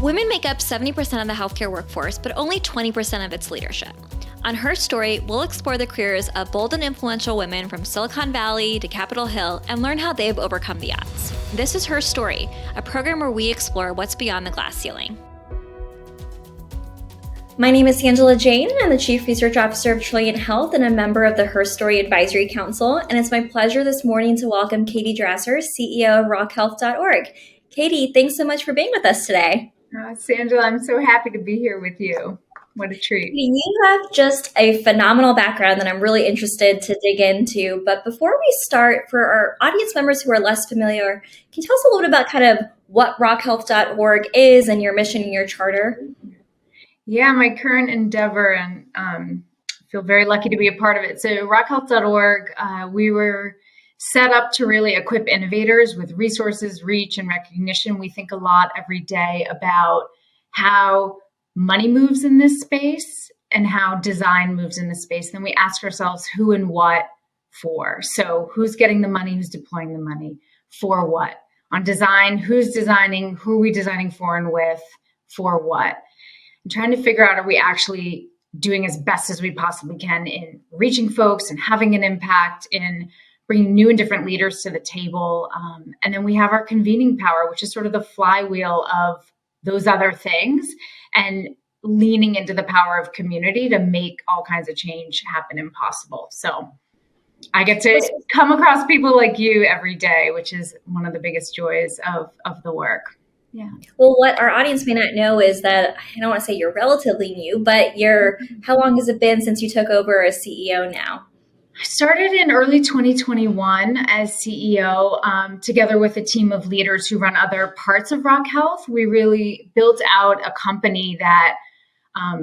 Women make up 70% of the healthcare workforce, but only 20% of its leadership. On Her Story, we'll explore the careers of bold and influential women from Silicon Valley to Capitol Hill and learn how they've overcome the odds. This is Her Story, a program where we explore what's beyond the glass ceiling. My name is Sanjula Jain. I'm the Chief Research Officer of Trilliant Health and a member of the Her Story Advisory Council. And it's my pleasure this morning to welcome Katie Drasser, CEO of rockhealth.org. Katie, thanks so much for being with us today. Sanjula, I'm so happy to be here with you. What a treat. You have just a phenomenal background that I'm really interested to dig into. But before we start, for our audience members who are less familiar, can you tell us a little bit about kind of what rockhealth.org is and your mission and your charter? Yeah, my current endeavor, and feel very lucky to be a part of it. So rockhealth.org, we were set up to really equip innovators with resources, reach, and recognition. We think a lot every day about how money moves in this space and how design moves in this space. Then we ask ourselves who and what for. So who's getting the money, who's deploying the money, for what? On design, who's designing, who are we designing for and with, for what? And trying to figure out, are we actually doing as best as we possibly can in reaching folks and having an impact in bringing new and different leaders to the table. And then we have our convening power, which is sort of the flywheel of those other things, and leaning into the power of community to make all kinds of change happen impossible. So I get to come across people like you every day, which is one of the biggest joys of the work. Yeah. Well, what our audience may not know is that, I don't want to say you're relatively new, but how long has it been since you took over as CEO now? I started in early 2021 as CEO, together with a team of leaders who run other parts of Rock Health. We really built out a company that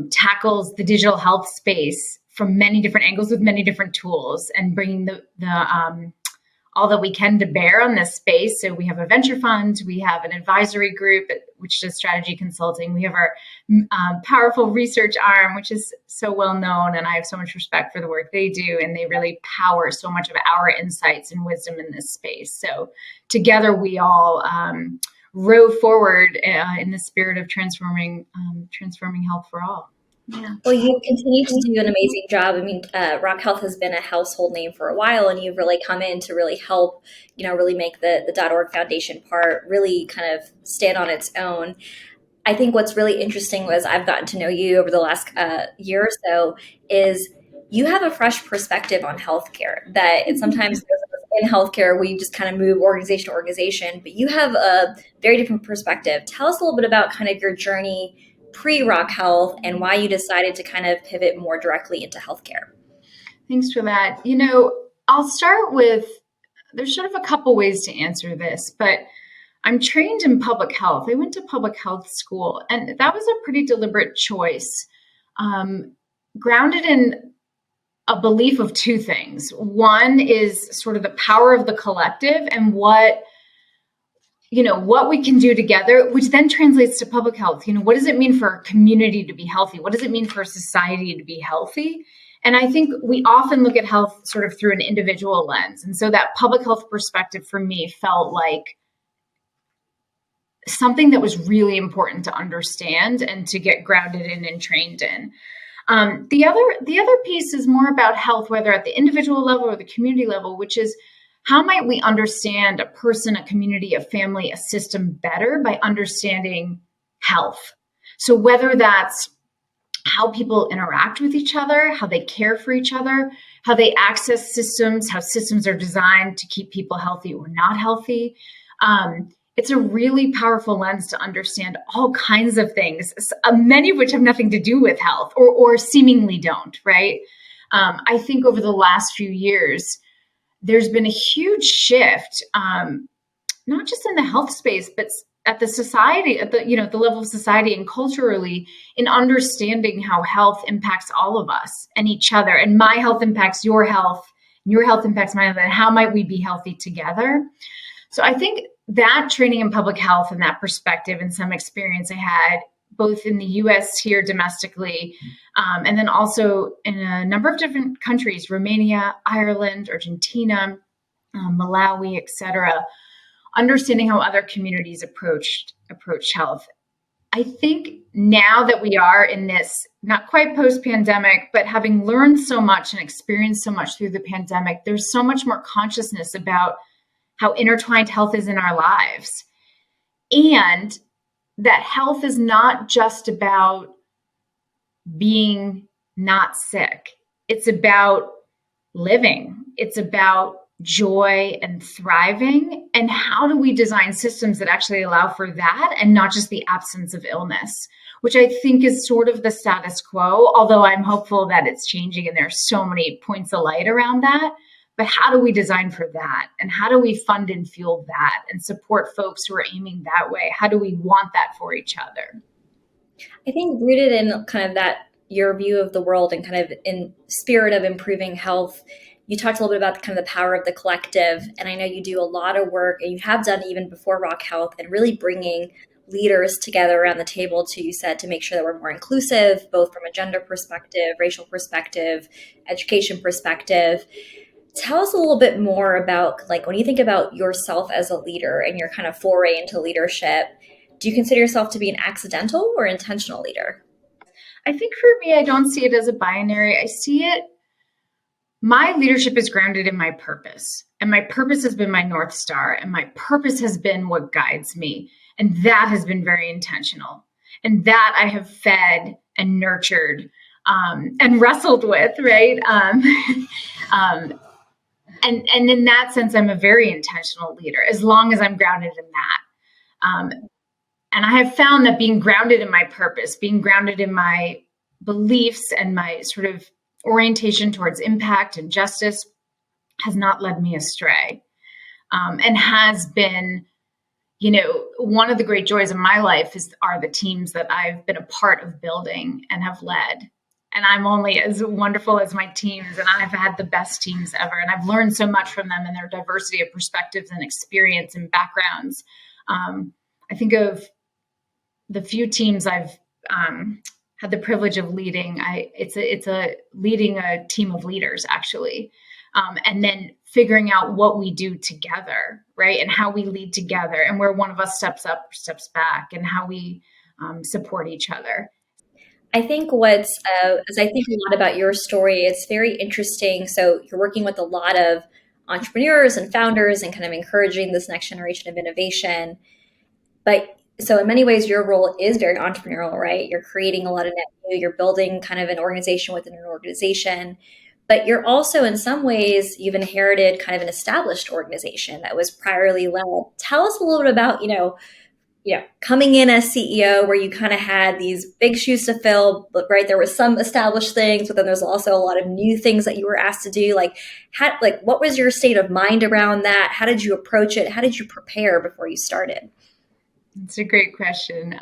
tackles the digital health space from many different angles with many different tools, and bringing the all that we can to bear on this space. So we have a venture fund, we have an advisory group, which does strategy consulting. We have our powerful research arm, which is so well known, and I have so much respect for the work they do, and they really power so much of our insights and wisdom in this space. So together we all row forward in the spirit of transforming health for all. Yeah. Well, you continue to do an amazing job. I mean, Rock Health has been a household name for a while, and you've really come in to really help, really make the .org Foundation part really kind of stand on its own. I think what's really interesting as I've gotten to know you over the last year or so is you have a fresh perspective on healthcare that it's sometimes in healthcare, we just kind of move organization to organization, but you have a very different perspective. Tell us a little bit about kind of your journey pre-Rock Health and why you decided to kind of pivot more directly into healthcare. Thanks for that. I'll start with, there's sort of a couple ways to answer this, but I'm trained in public health. I went to public health school, and that was a pretty deliberate choice, grounded in a belief of two things. One is sort of the power of the collective and what we can do together, which then translates to public health. What does it mean for a community to be healthy? What does it mean for society to be healthy? And I think we often look at health sort of through an individual lens. And so that public health perspective for me felt like something that was really important to understand and to get grounded in and trained in. The other piece is more about health, whether at the individual level or the community level, which is, how might we understand a person, a community, a family, a system better by understanding health? So whether that's how people interact with each other, how they care for each other, how they access systems, how systems are designed to keep people healthy or not healthy. It's a really powerful lens to understand all kinds of things, many of which have nothing to do with health or seemingly don't, right? I think over the last few years, there's been a huge shift, not just in the health space, but at the society, at the level of society and culturally, in understanding how health impacts all of us and each other. And my health impacts your health, and your health impacts my health, and how might we be healthy together? So I think that training in public health and that perspective and some experience I had both in the US here domestically, and then also in a number of different countries, Romania, Ireland, Argentina, Malawi, et cetera, understanding how other communities approach health I think now that we are in this, not quite post-pandemic, but having learned so much and experienced so much through the pandemic, there's so much more consciousness about how intertwined health is in our lives. And that health is not just about being not sick. It's about living. It's about joy and thriving. And how do we design systems that actually allow for that and not just the absence of illness, which I think is sort of the status quo, although I'm hopeful that it's changing and there's so many points of light around that. But how do we design for that? And how do we fund and fuel that and support folks who are aiming that way? How do we want that for each other? I think rooted in kind of that your view of the world and kind of in spirit of improving health, you talked a little bit about kind of the power of the collective. And I know you do a lot of work, and you have done even before Rock Health, and really bringing leaders together around the table to, you said, to make sure that we're more inclusive, both from a gender perspective, racial perspective, education perspective. Tell us a little bit more about, like, when you think about yourself as a leader and your kind of foray into leadership, do you consider yourself to be an accidental or intentional leader? I think for me, I don't see it as a binary. I see it, my leadership is grounded in my purpose, and my purpose has been my North Star, and my purpose has been what guides me. And that has been very intentional. And that I have fed and nurtured and wrestled with, right? And in that sense, I'm a very intentional leader, as long as I'm grounded in that. And I have found that being grounded in my purpose, being grounded in my beliefs and my sort of orientation towards impact and justice has not led me astray, and has been, one of the great joys of my life are the teams that I've been a part of building and have led. And I'm only as wonderful as my teams, and I've had the best teams ever. And I've learned so much from them and their diversity of perspectives and experience and backgrounds. I think of the few teams I've had the privilege of leading. It's leading a team of leaders, actually. And then figuring out what we do together, right? And how we lead together, and where one of us steps up, steps back, and how we support each other. I think as I think a lot about your story, it's very interesting. So you're working with a lot of entrepreneurs and founders and kind of encouraging this next generation of innovation. But so in many ways, your role is very entrepreneurial, right? You're creating a lot of net new, you're building kind of an organization within an organization. But you're also, in some ways, you've inherited kind of an established organization that was priorly led. Tell us a little bit about, coming in as CEO, where you kind of had these big shoes to fill, but right, there was some established things, but then there's also a lot of new things that you were asked to do. What was your state of mind around that? How did you approach it? How did you prepare before you started? It's a great question.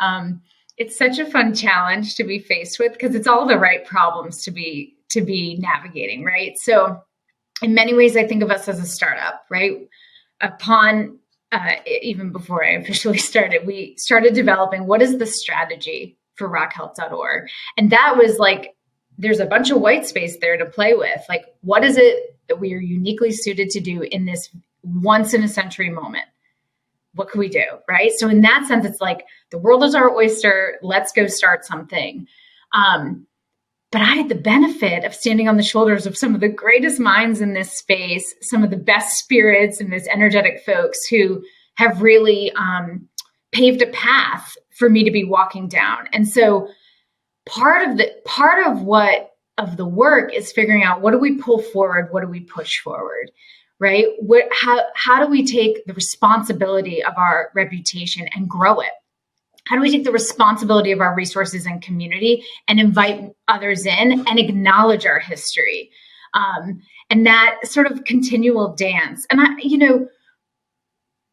It's such a fun challenge to be faced with, because it's all the right problems to be navigating, right? So in many ways, I think of us as a startup, right? Upon even before I officially started, we started developing what is the strategy for rockhealth.org. And that was like, there's a bunch of white space there to play with. Like, what is it that we are uniquely suited to do in this once in a century moment? What can we do, right? So in that sense, it's like, the world is our oyster. Let's go start something. But I had the benefit of standing on the shoulders of some of the greatest minds in this space, some of the best spirits and this energetic folks who have really paved a path for me to be walking down. And so part of the work is figuring out, what do we pull forward? What do we push forward? Right? How do we take the responsibility of our reputation and grow it? How do we take the responsibility of our resources and community and invite others in and acknowledge our history? And that sort of continual dance. And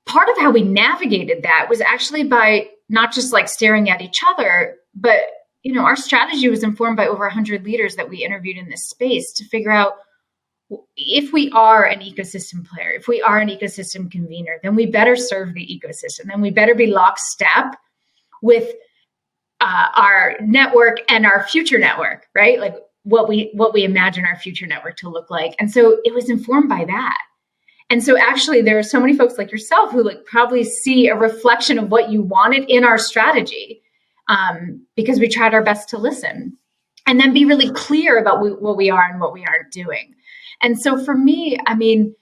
part of how we navigated that was actually by not just like staring at each other, but our strategy was informed by over 100 leaders that we interviewed in this space to figure out, if we are an ecosystem player, if we are an ecosystem convener, then we better serve the ecosystem. Then we better be lockstep with our network and our future network, right? Like what we imagine our future network to look like. And so it was informed by that. And so actually there are so many folks like yourself who probably see a reflection of what you wanted in our strategy. because we tried our best to listen and then be really clear about what we are and what we aren't doing. And so for me, I mean,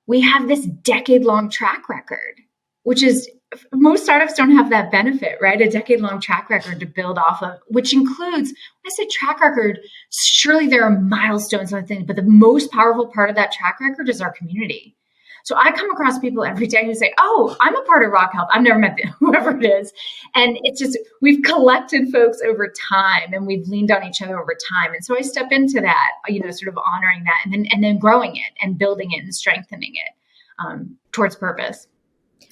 we have this decade-long track record, which is most startups don't have that benefit, right? A decade-long track record to build off of, which includes, when I say track record, surely there are milestones on things, but the most powerful part of that track record is our community. So I come across people every day who say, oh, I'm a part of Rock Health. I've never met them, whoever it is. And it's just, we've collected folks over time and we've leaned on each other over time. And so I step into that, sort of honoring that and then growing it and building it and strengthening it towards purpose.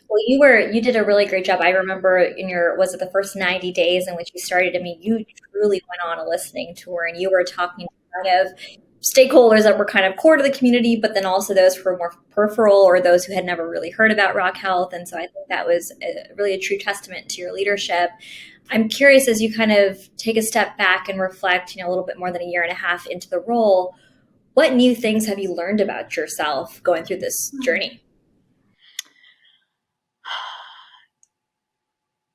Well, you did a really great job. I remember was it the first 90 days in which you started? I mean, you truly went on a listening tour and you were talking to kind of stakeholders that were kind of core to the community, but then also those who were more peripheral or those who had never really heard about Rock Health. And so I think that was really a true testament to your leadership. I'm curious, as you kind of take a step back and reflect, a little bit more than a year and a half into the role, what new things have you learned about yourself going through this journey?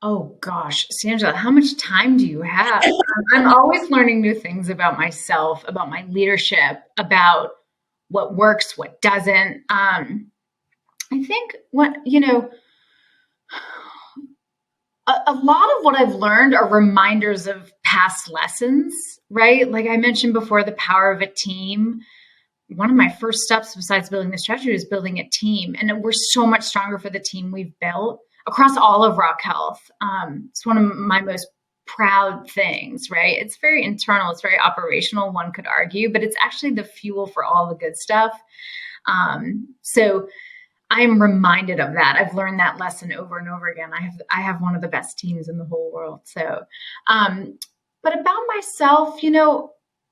Oh gosh, Sanjula, how much time do you have? I'm always learning new things about myself, about my leadership, about what works, what doesn't. I think a lot of what I've learned are reminders of past lessons, right? Like I mentioned before, the power of a team. One of my first steps besides building the strategy was building a team. And we're so much stronger for the team we've built across all of Rock Health. It's one of my most proud things, right? It's very internal. It's very operational, one could argue, but it's actually the fuel for all the good stuff. So I'm reminded of that. I've learned that lesson over and over again. I have one of the best teams in the whole world. So, but about myself,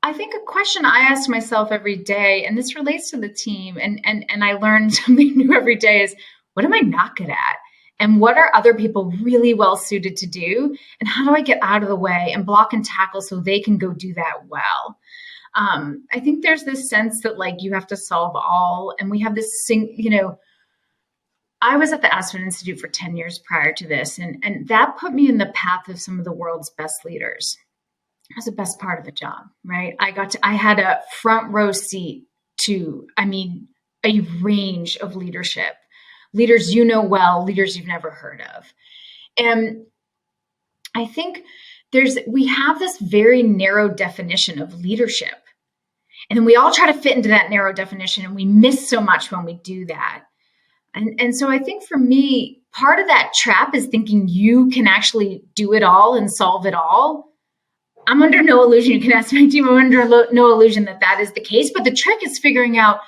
I think a question I ask myself every day, and this relates to the team, and I learn something new every day, is what am I not good at? And what are other people really well suited to do? And how do I get out of the way and block and tackle so they can go do that well? I think there's this sense that like you have to solve all, and we have this I was at the Aspen Institute for 10 years prior to this, and that put me in the path of some of the world's best leaders. That was the best part of the job, right? I had a front row seat to, a range of leadership. Leaders well, leaders you've never heard of. And I think we have this very narrow definition of leadership. And then we all try to fit into that narrow definition, and we miss so much when we do that. And so I think for me, part of that trap is thinking you can actually do it all and solve it all. I'm under no illusion. You can ask my team. I'm under no illusion that is the case. But the trick is figuring out,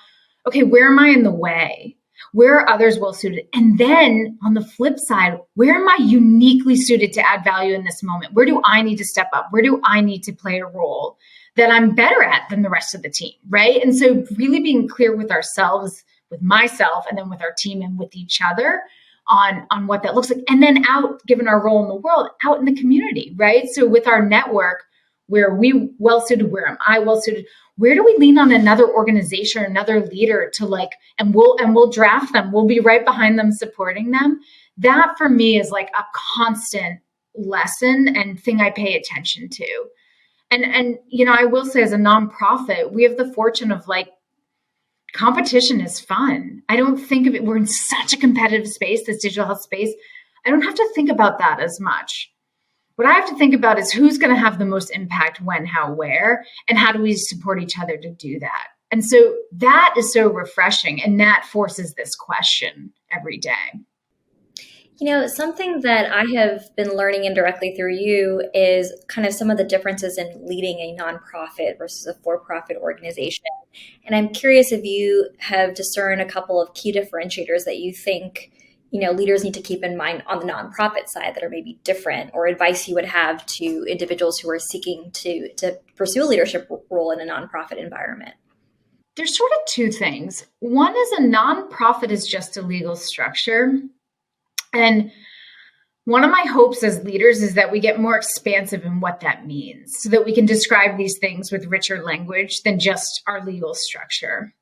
okay, where am I in the way? Where are others well suited? And then on the flip side, where am I uniquely suited to add value in this moment? Where do I need to step up? Where do I need to play a role that I'm better at than the rest of the team, right? And so really being clear with ourselves, with myself, and then with our team and with each other on what that looks like. And then given our role in the world, out in the community, right? So with our network, where are we well suited? Where am I well suited? Where do we lean on another organization or another leader to and we'll draft them. We'll be right behind them, supporting them. That for me is like a constant lesson and thing I pay attention to. And I will say, as a nonprofit, we have the fortune of competition is fun. I don't think of it. We're in such a competitive space, this digital health space. I don't have to think about that as much. What I have to think about is who's going to have the most impact, when, how, where, and how do we support each other to do that? And so that is so refreshing, and that forces this question every day. Something that I have been learning indirectly through you is kind of some of the differences in leading a nonprofit versus a for-profit organization. And I'm curious if you have discerned a couple of key differentiators that you think leaders need to keep in mind on the nonprofit side that are maybe different, or advice you would have to individuals who are seeking to pursue a leadership role in a nonprofit environment. There's sort of two things. One is a nonprofit is just a legal structure. And one of my hopes as leaders is that we get more expansive in what that means, so that we can describe these things with richer language than just our legal structure.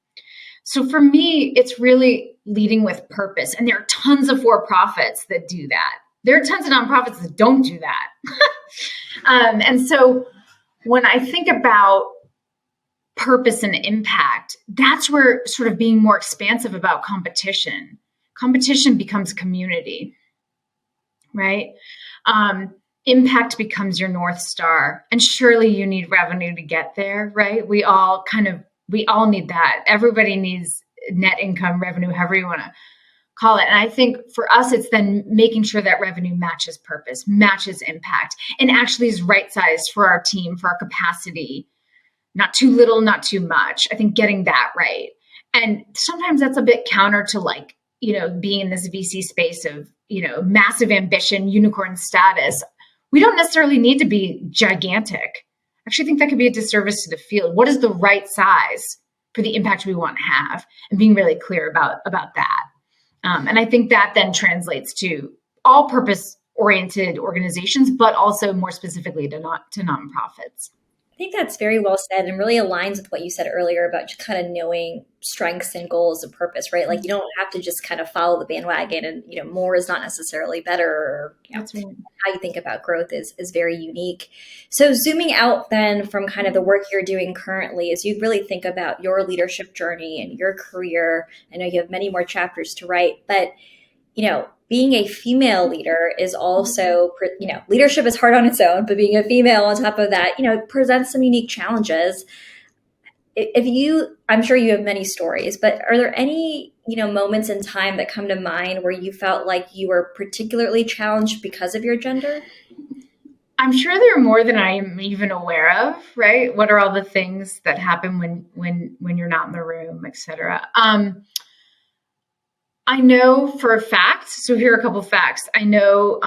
So for me, it's really leading with purpose. And there are tons of for-profits that do that. There are tons of nonprofits that don't do that. And so when I think about purpose and impact, that's where sort of being more expansive about competition becomes community, right? Impact becomes your North Star. And surely you need revenue to get there, right? We all need that. Everybody needs net income, revenue, however you want to call it. And I think for us, it's then making sure that revenue matches purpose, matches impact, and actually is right sized for our team, for our capacity. Not too little, not too much. I think getting that right. And sometimes that's a bit counter to like, being in this VC space of, massive ambition, unicorn status. We don't necessarily need to be gigantic. I actually think that could be a disservice to the field. What is the right size for the impact we want to have? And being really clear about that. And I think that then translates to all purpose-oriented organizations, but also more specifically to nonprofits. I think that's very well said and really aligns with what you said earlier about just kind of knowing strengths and goals and purpose, right? Like you don't have to just kind of follow the bandwagon and, more is not necessarily better. Or, That's right. How you think about growth is very unique. So zooming out then from kind of the work you're doing currently, as you really think about your leadership journey and your career, I know you have many more chapters to write, but, being a female leader is also, leadership is hard on its own, but being a female on top of that, presents some unique challenges. I'm sure you have many stories, but are there any, moments in time that come to mind where you felt like you were particularly challenged because of your gender? I'm sure there are more than I am even aware of, right? What are all the things that happen when you're not in the room, et cetera? I know for a fact, so here are a couple of facts. I know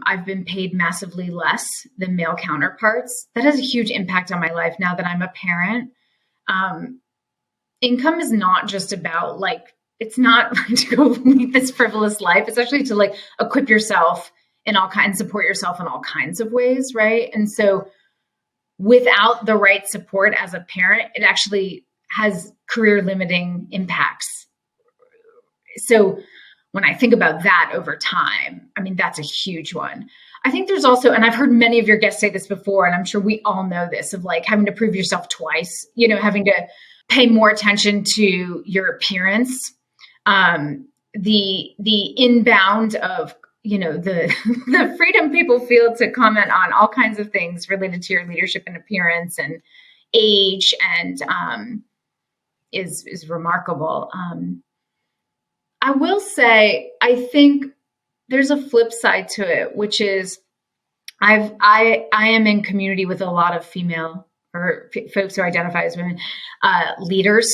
I've been paid massively less than male counterparts. That has a huge impact on my life now that I'm a parent. Income is not just about it's not to go lead this frivolous life. It's actually to equip yourself in all kinds, support yourself in all kinds of ways, right? And so without the right support as a parent, it actually has career limiting impacts. So when I think about that over time, I mean, that's a huge one. I think there's also, and I've heard many of your guests say this before, and I'm sure we all know this, of having to prove yourself twice, having to pay more attention to your appearance, the inbound of, the freedom people feel to comment on all kinds of things related to your leadership and appearance and age, and is remarkable. I will say, I think there's a flip side to it, which is I am in community with a lot of female or folks who identify as women leaders,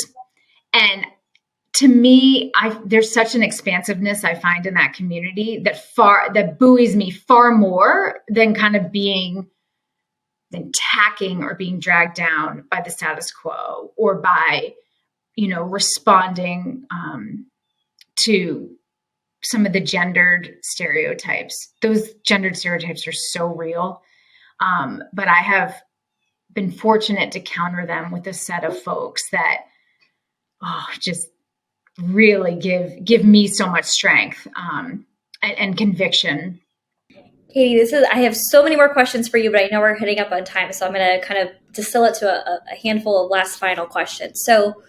and to me, there's such an expansiveness I find in that community that buoys me far more than kind of than tacking or being dragged down by the status quo or by responding to some of the gendered stereotypes. Those gendered stereotypes are so real. But I have been fortunate to counter them with a set of folks that just really give me so much strength and conviction. Katie, I have so many more questions for you, but I know we're hitting up on time. So I'm going to kind of distill it to a handful of last final questions. So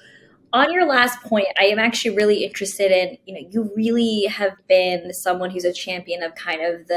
on your last point, I am actually really interested in, you really have been someone who's a champion of kind of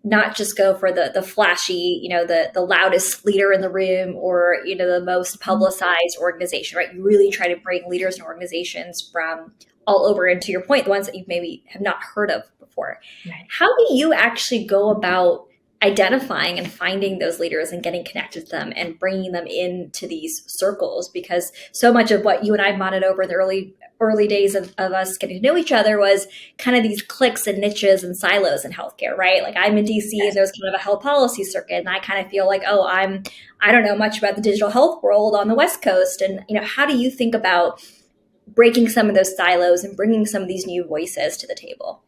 not just go for the flashy, the loudest leader in the room or, the most publicized organization, right? You really try to bring leaders and organizations from all over, and to your point, the ones that you maybe have not heard of before. Right. How do you actually go about identifying and finding those leaders and getting connected to them and bringing them into these circles? Because so much of what you and I bonded over in the early days of us getting to know each other was kind of these cliques and niches and silos in healthcare, right? Like I'm in DC and there's kind of a health policy circuit, and I kind of feel like, I don't know much about the digital health world on the West Coast. And, how do you think about breaking some of those silos and bringing some of these new voices to the table?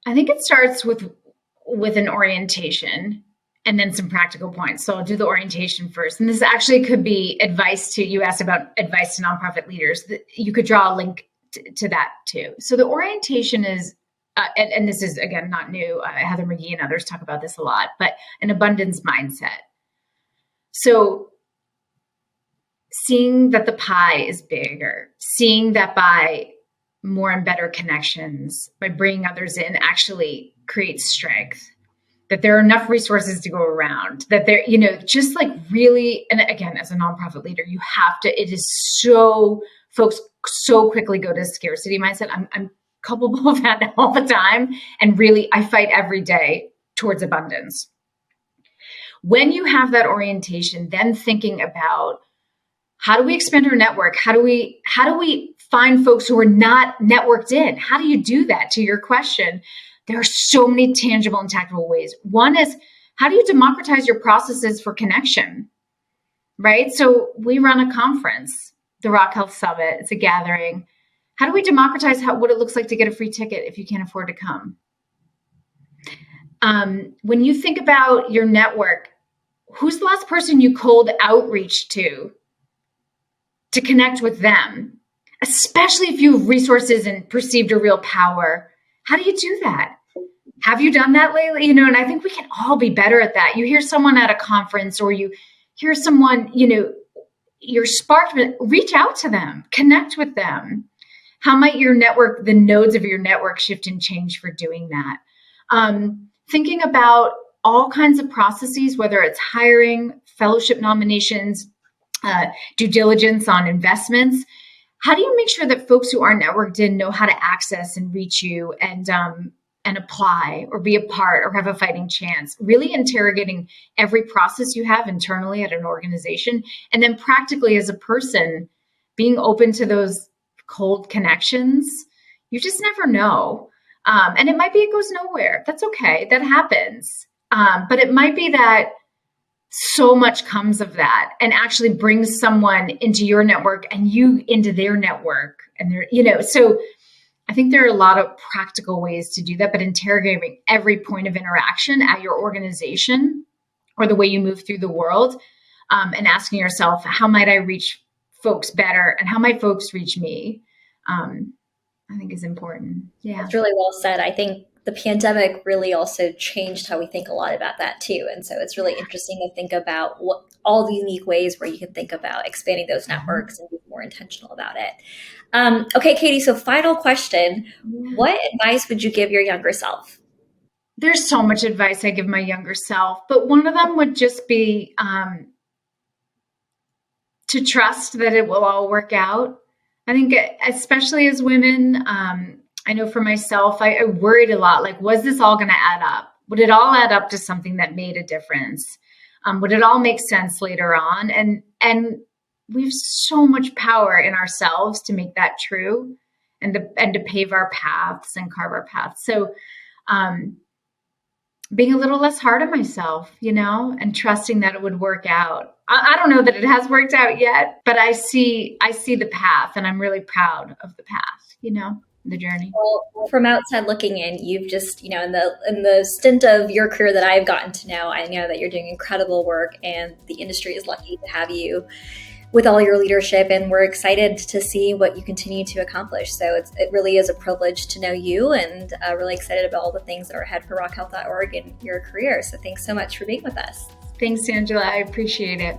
I think it starts with an orientation and then some practical points. So I'll do the orientation first. And this actually could be advice you asked about advice to nonprofit leaders. You could draw a link to that too. So the orientation is and this is, again, not new. Heather McGee and others talk about this a lot, but an abundance mindset. So seeing that the pie is bigger, seeing that by more and better connections, by bringing others in, actually creates strength, that there are enough resources to go around, that there, just like really, and again, as a nonprofit leader, you have to, it is so, folks so quickly go to scarcity mindset. I'm culpable of that all the time. And really, I fight every day towards abundance. When you have that orientation, then thinking about how do we expand our network? How do we find folks who are not networked in? How do you do that? To your question, there are so many tangible and tactical ways. One is, how do you democratize your processes for connection, right? So we run a conference, the Rock Health Summit. It's a gathering. How do we democratize what it looks like to get a free ticket if you can't afford to come? When you think about your network, who's the last person you cold outreach to connect with them? Especially if you have resources and perceived a real power. How do you do that? Have you done that lately? And I think we can all be better at that. You hear someone at a conference, or you hear someone, you're sparked, reach out to them, connect with them. How might your network, the nodes of your network, shift and change for doing that? Thinking about all kinds of processes, whether it's hiring, fellowship nominations, due diligence on investments. How do you make sure that folks who aren't networked in know how to access and reach you and apply or be a part or have a fighting chance? Really interrogating every process you have internally at an organization, and then practically as a person, being open to those cold connections. You just never know. And it might be it goes nowhere. That's okay. That happens. But it might be that so much comes of that and actually brings someone into your network and you into their network. And so I think there are a lot of practical ways to do that, but interrogating every point of interaction at your organization or the way you move through the world, and asking yourself, how might I reach folks better and how might folks reach me? I think is important. Yeah. That's really well said. I think the pandemic really also changed how we think a lot about that too. And so it's really interesting to think about what all the unique ways where you can think about expanding those networks and be more intentional about it. Okay, Katie, so final question. What advice would you give your younger self? There's so much advice I give my younger self, but one of them would just be to trust that it will all work out. I think especially as women, I know for myself, I worried a lot, like, was this all going to add up? Would it all add up to something that made a difference? Would it all make sense later on? And we have so much power in ourselves to make that true and to pave our paths and carve our paths. So being a little less hard on myself, and trusting that it would work out. I don't know that it has worked out yet, but I see the path, and I'm really proud of the path, the journey. Well, from outside looking in, you've just, in the stint of your career that I've gotten to know, I know that you're doing incredible work, and the industry is lucky to have you with all your leadership, and we're excited to see what you continue to accomplish. So it really is a privilege to know you, and really excited about all the things that are ahead for rockhealth.org and your career. So thanks so much for being with us. Thanks, Sanjula. I appreciate it.